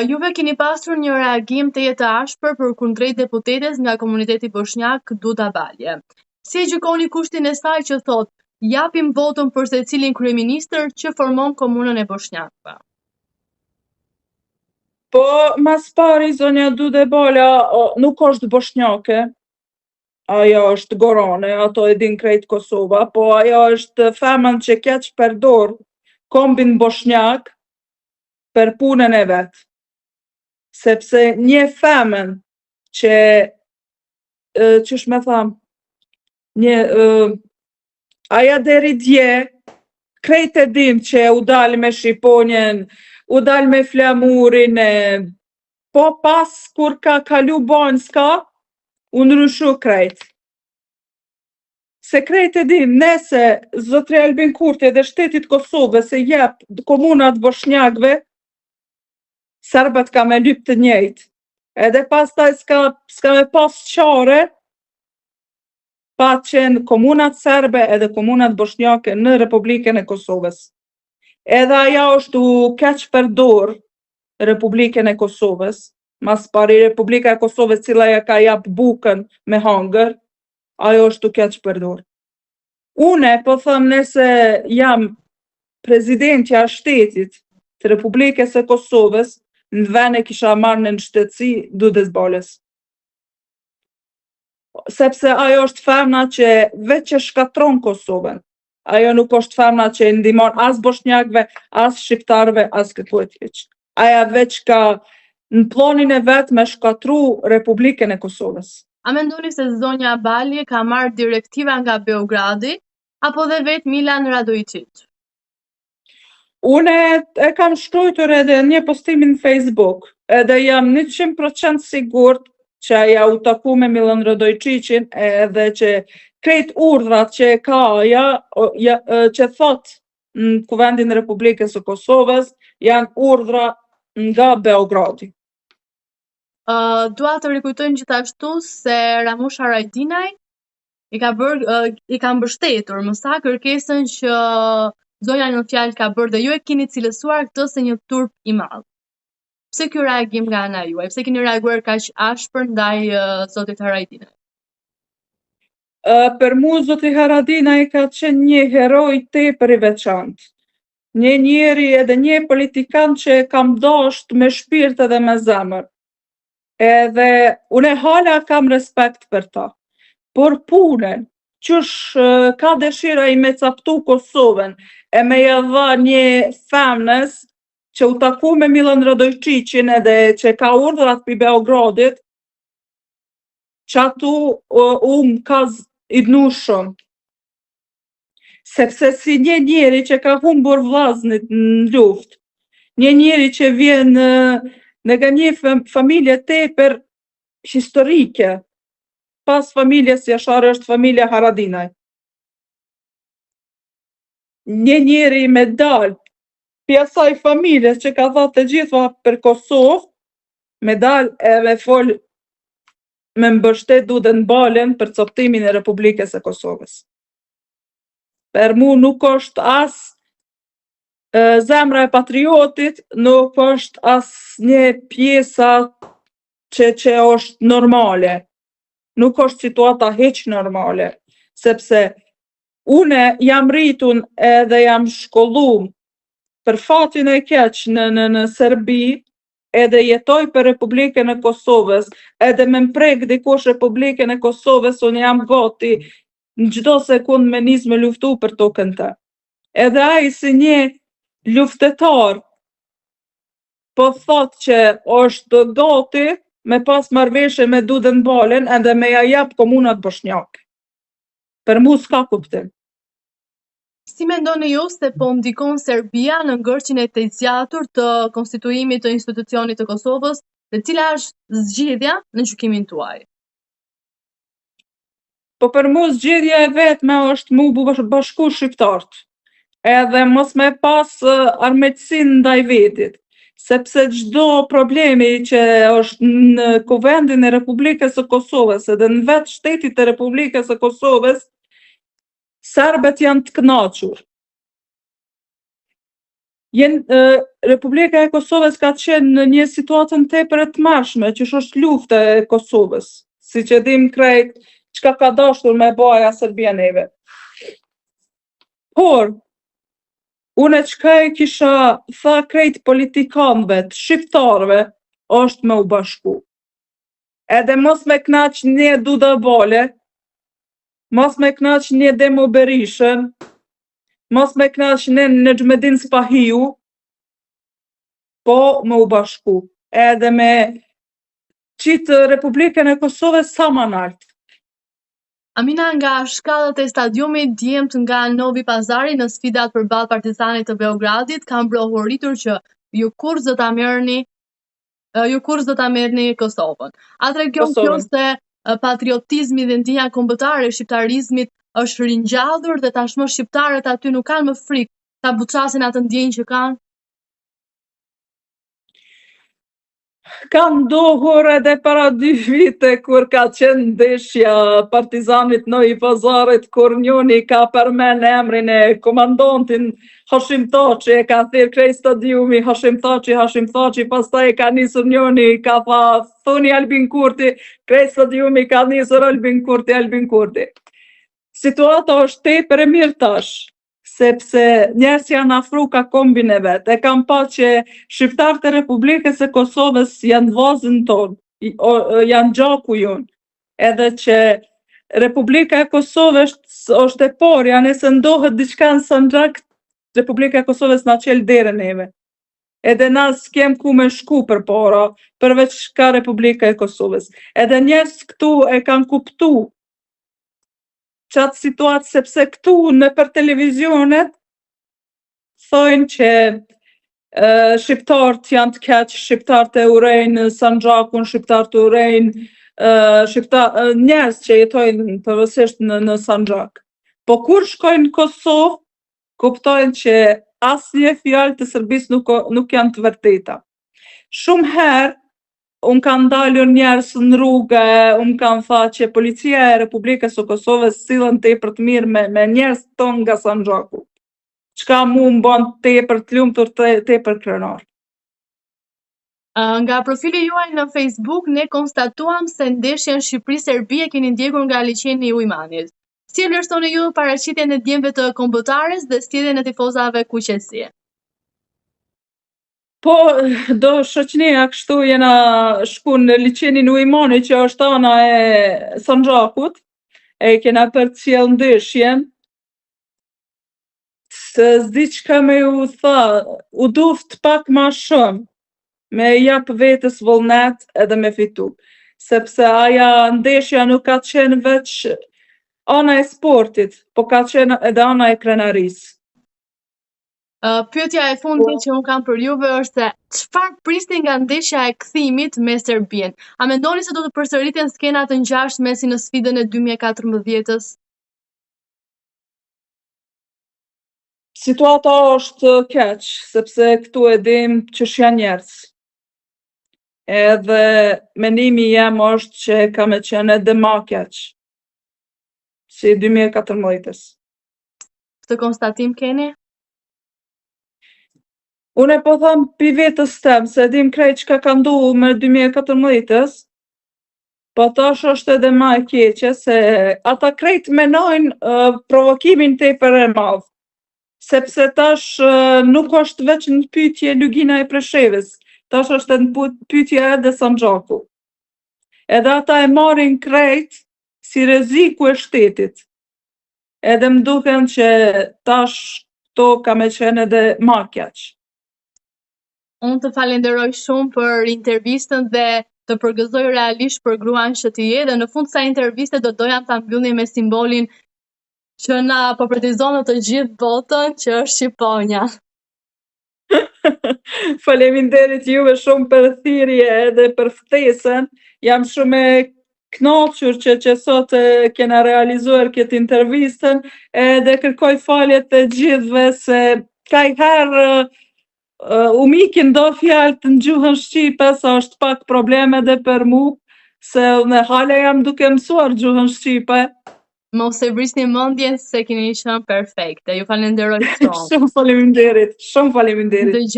Juve keni pasur një reagim të jetë ashpër për kundrejt deputetes nga komuniteti bosnjak Duda Balje. Si e gjykoni kushtin e saj që thot, japim votën për secilin kryeministër që formon komunën e Bosnjakëve? Po, mas pari, zonja Duda Balja nuk është bosnjake, ajo është gorane, ato e din krejt Kosova, po ajo është femën që keq përdor kombin bosnjak për punën e vetë. Sepse një femën që, qysh me tham, aja deri dje, krejt e dim që u dal me Shqiponjen, u dal me flamurin, po pas kur ka kalu Banjska, u ndryshu krejt. Se krejt e dim, nese Zotri Albin Kurti dhe shtetit Kosovës se jep komunat bosnjakëve, serbët ka me lyp të njëjtë. Edhe pastaj s'ka me pas qare, pa qenë komunat serbe edhe komunat bosnjake në Republikën e Kosovës. Edhe aja është u keq përdor Republikën e Kosovës, mas pari Republika e Kosovës cila ja ka jap bukën me hangër, ajo është u keq përdor. Une po thëm nëse jam prezidentja shtetit të Republikës e Kosovës, në vend e kisha marrë në shtetësi Dudës Baljes. Sepse ajo është femna që veç që shkatron Kosovën. Ajo nuk është femna që ndihmon as bosnjakëve, as shqiptarëve, as këtu e tjeq. Aja veç ka në planin e vet me shkatru Republikën e Kosovës. A mendoni se zonja Balje ka marrë direktiva nga Beogradi, apo dhe vetë Milan Radojičić? Une e kam shkruar edhe një postimin në Facebook, edhe jam 100% sigurt që aja u taku me Milan Radojičićin edhe që krejt urdhrat që ka aja, që thot në Kuvendin e Republikës së Kosovës, janë urdhra nga Beogradi. Dua të rikujtojmë gjithashtu se Ramush Haradinaj i ka mbështetur më sa kërkesën që zonja në fjalë ka bërë dhe ju e keni cilësuar këtë se një turp i madh. Pse ky reagim nga ana juaj? Pse keni reaguar kaq ashpër ndaj zotit Haradinaj? Për mu zoti Haradinaj ka qenë një heroj tepër i veçantë. Një njeri edhe një politikan që kam dashur me shpirt edhe me zemër. Edhe unë hala kam respekt për ta. Por punën, qysh ka dëshira i me caktu Kosovën, e me ja dha një femnës që u taku me Milan Radojičićin edhe që ka urdhrat pi Beogradit, që atu ka i dnu shumë. Sepse si një njeri që ka humbur vllaznit në luftë, një njeri që vjen nga një familje tepër historike, pas familjes Jashar është familja Haradinaj. Një njeri me dal pi asaj familjes që ka thënë të gjitha për Kosovë, me dal e me fol me mbështet Dudën Baljen për coptimin e Republikës e Kosovës. Për mu nuk është as zemra e patriotit, nuk është as një pjesa që është normale. Nuk është situata hiç normale, sepse une jam rritun edhe jam shkollum për fatin e keq në Serbi, edhe jetoj për Republikën e Kosovës, edhe me mprek dikush Republikën e Kosovës, unë jam gati në çdo sekund me nis me luftu për tokën të. Edhe ai si një luftetar po thot që është gati me pas marrëveshje me Dudën Baljen edhe me ja jap komunat bosnjake. Për mu s'ka kuptim. Si mendoni ju se po ndikon Serbia në ngërçin e të zgjatur të konstituimit të institucionit të Kosovës, dhe cila është zgjedhja në gjykimin tuaj? Po për mu zgjedhja e vetme është mu bashku shqiptarët, edhe mos me pas armiqësinë ndaj vetit. Sepse çdo problemi që është në Kuvendin e Republikës së Kosovës edhe në vetë shtetit e Republikës së Kosovës, serbët janë të kënaqur. Republika e Kosovës ka qenë në një situatën tepër e tmerrshme, që është lufta e Kosovës, siç e dim krejt çka ka dashur me baja Serbia neve. Por, unë çka e kisha tha krejt politikanëve të shqiptarëve, është me u bashku. Edhe mos me knaq një Duda Bale, mos me knaq një Demo Berishën, mos me knaq një Nexhmedin Spahiu, po me u bashku, edhe me qitë Republikën e Kosovës sa më nalt. Amina, nga shkallët e stadiumit djemtë nga Novi Pazari në sfidat përballë Partizanit të Beogradit, kam brohuritur që ju kurrë do ta merrni Kosovën. A tregon kjo se patriotizmi dhe ndjenja kombëtare e shqiptarizmit është ringjallur dhe tashmë shqiptarët aty nuk kanë më frikë ta buçasin atë ndjenjë që kanë? Ka ndohur edhe para 2 vite kur ka qenë ndeshja Partizanit Novi Pazarit, kur njoni ka përmen emrin e komandantin Hashim Thaçi, e ka thirr krejt stadiumi Hashim Thaçi, pastaj e ka nisur njoni, ka tha thoni Albin Kurti, krejt stadiumi ka nisur Albin Kurti. Situata është tepër e mirë tash, sepse njerëz janë afru ka kombin e vetë. E kam pa që shqiptarët e Republikës e Kosovës janë vazën tonë, janë gjaku jonë. Edhe që Republika e Kosovës është e porja, nëse ndohet diçka në Sanxhak, Republika e Kosovës na qel derën neve. Edhe na s'kem ku me shku përpara, përveç ka Republika e Kosovës. Edhe njerëz këtu e kanë kuptu qatë situatë, sepse këtu nëpër televizionet thojnë që shqiptarët janë të keq, shqiptarët e urrejnë Sanxhakun, shqiptarët e urrejnë njerëz që jetojnë përveçsisht në Sanxhak. Po kur shkojnë në Kosovë, kuptojnë që asnjë fjalë të Serbisë nuk janë të vërteta. Shumë herë unë kanë dalur njerëz në rrugë, unë kanë thënë që policia e Republikës së Kosovës sillen tepër të mirë me njerëz tonë nga Sanxhaku. Çka mu më bën tepër të lumtur, tepër krenar. Nga profili juaj në Facebook ne konstatuam se ndeshjen Shqipëri-Serbi e keni ndjekur nga liçeni i Ujmanit. Si e vlerësoni ju paraqitjen e djemve të kombëtares dhe sjelljen e tifozave kuqesie? Po, do shoqënia kështu jena shku në liçenin e Ujmanit, që është ana e Sanxhakut, e kena përcjell ndeshjen. Se s'di çka me u tha, u duft pak ma shumë, me jap vetës vullnet edhe me fitu. Sepse aja ndeshja nuk ka qenë veç ana e sportit, po ka qenë edhe ana e krenarisë. Pyetja e fundit që unë kam për juve është se çfarë prisni nga ndeshja e kthimit me Serbinë? A mendoni se do të përsëriten skena të ngjashme si në sfidën e 2014-s? Situata është keq, sepse këtu e dim që janë njerëz. Edhe mendimi jem është që ka me qenë edhe ma keq, si 2014-s. Këtë konstatim keni? Unë po them pi vetës tem, se dim krejt çka ka ndu me 2014-s, po tash është edhe ma e keqe, se ata krejt menojnë provokimin tepër e madh. Sepse tash nuk është veç në pyetje Lugina e Preshevës, tash është në pyetje edhe Sanxhaku. Edhe ata e marrin krejt si rreziku e shtetit. Edhe më duken që tash to ka me qenë edhe ma keq. Unë të falenderoj shumë për intervistën dhe të përgëzoj realisht për gruan që ti je, dhe në fund kësaj interviste do doja ta mbyllim me simbolin që na portretizon në të gjithë botën, që është Shqiponja. Faleminderit juve shumë për thirrje edhe për ftesën. Jam shumë e kënaqur që sot kena realizuar këtë intervistën, edhe kërkoj falje të gjithëve se kajherë u mikin do fjalë të në gjuhën shqipe, sa është pak probleme edhe për mu, se unë hala jam duke mësuar gjuhën shqipe, Mos e vrisni mendjen se keni qenë perfekte. Ju falenderoj shumë. Shumë faleminderit, shumë faleminderit. Dëgjoj